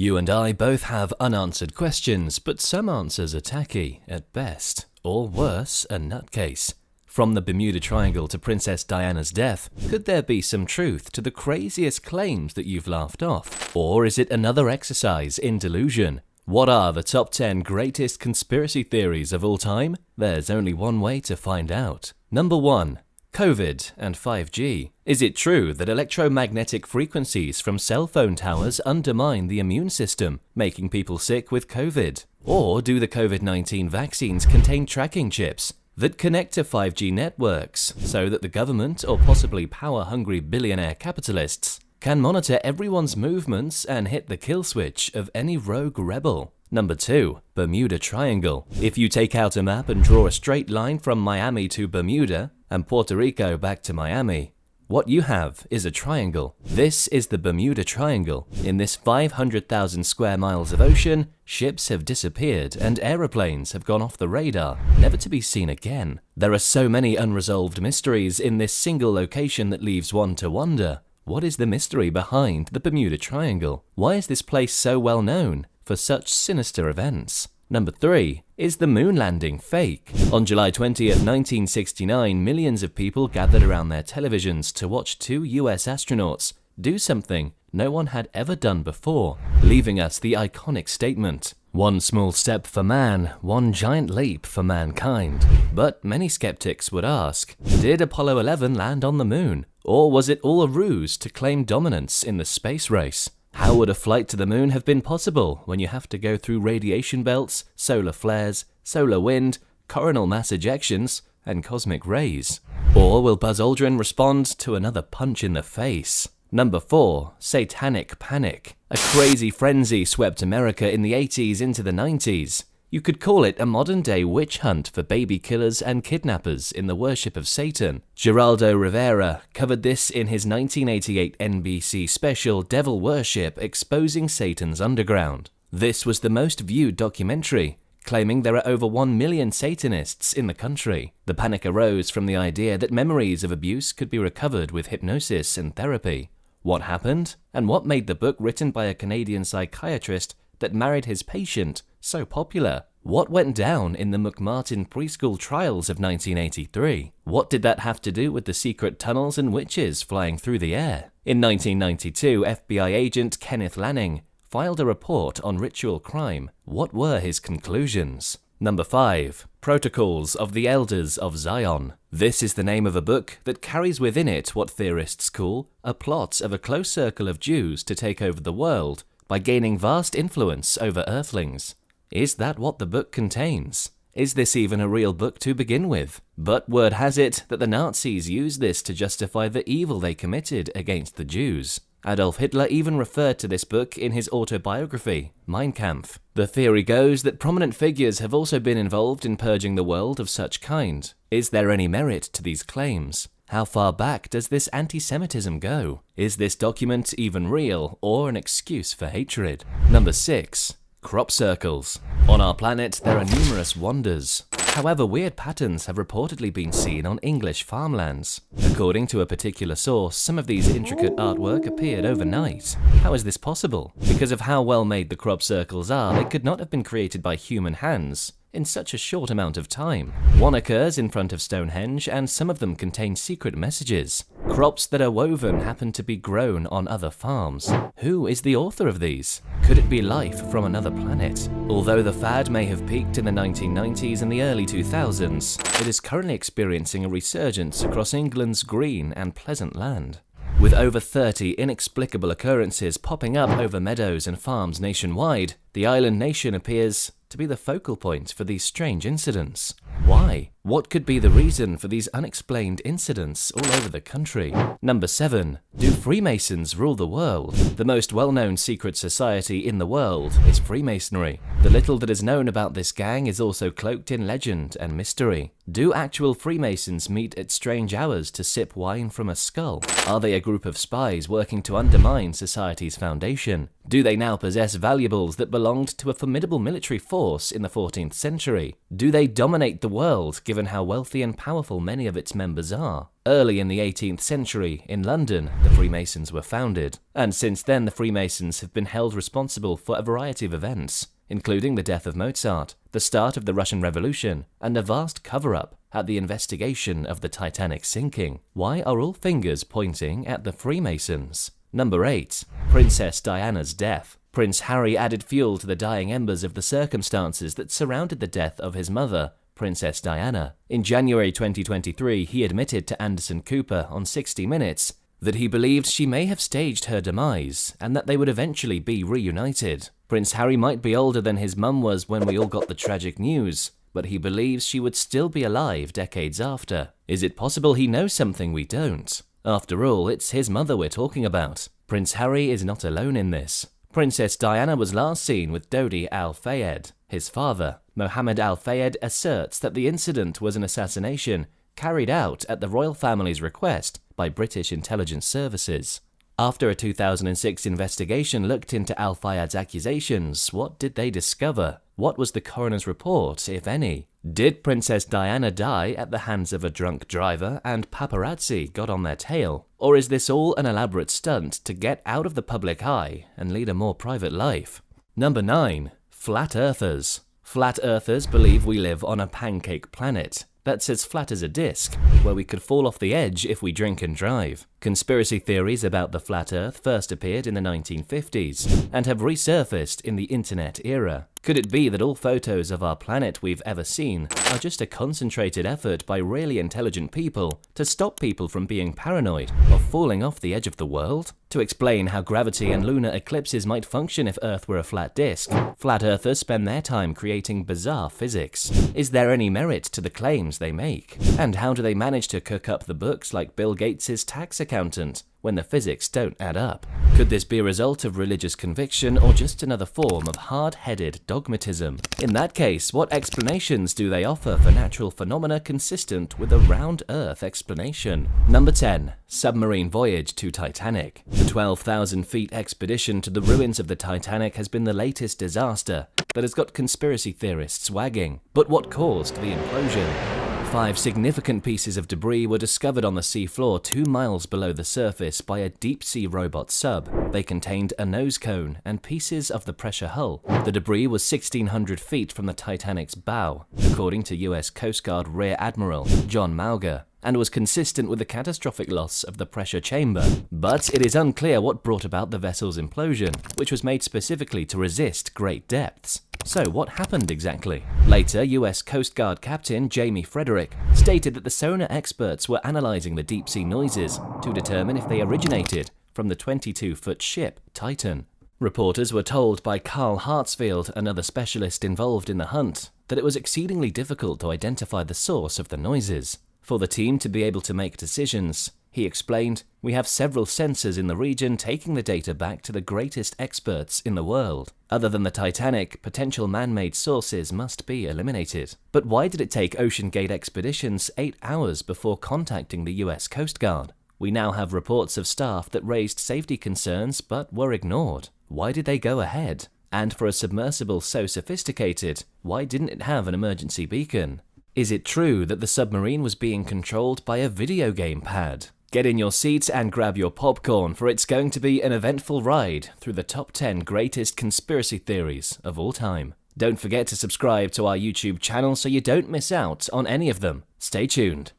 You and I both have unanswered questions, but some answers are tacky at best, or worse, a nutcase. From the Bermuda Triangle to Princess Diana's death, could there be some truth to the craziest claims that you've laughed off? Or is it another exercise in delusion? What are the top 10 greatest conspiracy theories of all time? There's only one way to find out. Number 1. COVID and 5G. Is it true that electromagnetic frequencies from cell phone towers undermine the immune system, making people sick with COVID? Or do the COVID-19 vaccines contain tracking chips that connect to 5G networks so that the government or possibly power-hungry billionaire capitalists can monitor everyone's movements and hit the kill switch of any rogue rebel? Number 2. Bermuda Triangle. If you take out a map and draw a straight line from Miami to Bermuda and Puerto Rico back to Miami, what you have is a triangle. This is the Bermuda Triangle. In this 500,000 square miles of ocean, ships have disappeared and aeroplanes have gone off the radar, never to be seen again. There are so many unresolved mysteries in this single location that leaves one to wonder. What is the mystery behind the Bermuda Triangle? Why is this place so well known for such sinister events? Number 3. Is the moon landing fake? On July 20th, 1969, millions of people gathered around their televisions to watch 2 US astronauts do something no one had ever done before, leaving us the iconic statement, "One small step for man, one giant leap for mankind." But many skeptics would ask, did Apollo 11 land on the moon? Or was it all a ruse to claim dominance in the space race? How would a flight to the moon have been possible when you have to go through radiation belts, solar flares, solar wind, coronal mass ejections, and cosmic rays? Or will Buzz Aldrin respond to another punch in the face? Number 4. Satanic Panic. A crazy frenzy swept America in the 80s into the 90s. You could call it a modern-day witch hunt for baby killers and kidnappers in the worship of Satan. Geraldo Rivera covered this in his 1988 NBC special Devil Worship, Exposing Satan's Underground. This was the most viewed documentary, claiming there are over 1 million Satanists in the country. The panic arose from the idea that memories of abuse could be recovered with hypnosis and therapy. What happened? And what made the book written by a Canadian psychiatrist that married his patient so popular? What went down in the McMartin preschool trials of 1983? What did that have to do with the secret tunnels and witches flying through the air? In 1992, FBI agent Kenneth Lanning filed a report on ritual crime. What were his conclusions? Number 5. Protocols of the Elders of Zion. This is the name of a book that carries within it what theorists call a plot of a close circle of Jews to take over the world by gaining vast influence over earthlings. Is that what the book contains? Is this even a real book to begin with? But word has it that the Nazis used this to justify the evil they committed against the Jews. Adolf Hitler even referred to this book in his autobiography, Mein Kampf. The theory goes that prominent figures have also been involved in purging the world of such kind. Is there any merit to these claims? How far back does this anti-Semitism go? Is this document even real or an excuse for hatred? Number 6. Crop circles. On our planet, there are numerous wonders. However, weird patterns have reportedly been seen on English farmlands. According to a particular source, some of these intricate artwork appeared overnight. How is this possible? Because of how well made the crop circles are, they could not have been created by human hands in such a short amount of time. One occurs in front of Stonehenge, and some of them contain secret messages. Crops that are woven happen to be grown on other farms. Who is the author of these? Could it be life from another planet? Although the fad may have peaked in the 1990s and the early 2000s, it is currently experiencing a resurgence across England's green and pleasant land. With over 30 inexplicable occurrences popping up over meadows and farms nationwide, the island nation appears to be the focal point for these strange incidents. Why? What could be the reason for these unexplained incidents all over the country? Number 7. Do Freemasons rule the world? The most well-known secret society in the world is Freemasonry. The little that is known about this gang is also cloaked in legend and mystery. Do actual Freemasons meet at strange hours to sip wine from a skull? Are they a group of spies working to undermine society's foundation? Do they now possess valuables that belonged to a formidable military force in the 14th century? Do they dominate the world, given how wealthy and powerful many of its members are. Early in the 18th century, in London, the Freemasons were founded, and since then the Freemasons have been held responsible for a variety of events, including the death of Mozart, the start of the Russian Revolution, and a vast cover-up at the investigation of the Titanic sinking. Why are all fingers pointing at the Freemasons? Number 8. Princess Diana's death. Prince Harry added fuel to the dying embers of the circumstances that surrounded the death of his mother, Princess Diana. In January 2023, he admitted to Anderson Cooper on 60 Minutes that he believed she may have staged her demise and that they would eventually be reunited. Prince Harry might be older than his mum was when we all got the tragic news, but he believes she would still be alive decades after. Is it possible he knows something we don't? After all, it's his mother we're talking about. Prince Harry is not alone in this. Princess Diana was last seen with Dodi Al-Fayed. His father, Mohammed Al-Fayed, asserts that the incident was an assassination carried out at the royal family's request by British intelligence services. After a 2006 investigation looked into Al-Fayed's accusations, what did they discover? What was the coroner's report, if any? Did Princess Diana die at the hands of a drunk driver and paparazzi got on their tail? Or is this all an elaborate stunt to get out of the public eye and lead a more private life? Number 9. Flat Earthers. Flat Earthers believe we live on a pancake planet that's as flat as a disc, where we could fall off the edge if we drink and drive. Conspiracy theories about the flat Earth first appeared in the 1950s and have resurfaced in the internet era. Could it be that all photos of our planet we've ever seen are just a concentrated effort by really intelligent people to stop people from being paranoid or falling off the edge of the world? To explain how gravity and lunar eclipses might function if Earth were a flat disk, flat earthers spend their time creating bizarre physics. Is there any merit to the claims they make? And how do they manage to cook up the books like Bill Gates' tax accountant when the physics don't add up? Could this be a result of religious conviction or just another form of hard-headed dogmatism? In that case, what explanations do they offer for natural phenomena consistent with a round Earth explanation? Number 10. Submarine voyage to Titanic. The 12,000 feet expedition to the ruins of the Titanic has been the latest disaster that has got conspiracy theorists wagging. But what caused the implosion? 5 significant pieces of debris were discovered on the seafloor 2 miles below the surface by a deep-sea robot sub. They contained a nose cone and pieces of the pressure hull. The debris was 1,600 feet from the Titanic's bow, according to US Coast Guard Rear Admiral John Mauger, and was consistent with the catastrophic loss of the pressure chamber. But it is unclear what brought about the vessel's implosion, which was made specifically to resist great depths. So what happened exactly? Later, US Coast Guard Captain Jamie Frederick stated that the sonar experts were analyzing the deep-sea noises to determine if they originated from the 22-foot ship Titan. Reporters were told by Carl Hartsfield, another specialist involved in the hunt, that it was exceedingly difficult to identify the source of the noises. For the team to be able to make decisions, he explained, "We have several sensors in the region taking the data back to the greatest experts in the world. Other than the Titanic, potential man-made sources must be eliminated." But why did it take Ocean Gate Expeditions 8 hours before contacting the US Coast Guard? We now have reports of staff that raised safety concerns but were ignored. Why did they go ahead? And for a submersible so sophisticated, why didn't it have an emergency beacon? Is it true that the submarine was being controlled by a video game pad? Get in your seats and grab your popcorn, for it's going to be an eventful ride through the top 10 greatest conspiracy theories of all time. Don't forget to subscribe to our YouTube channel so you don't miss out on any of them. Stay tuned.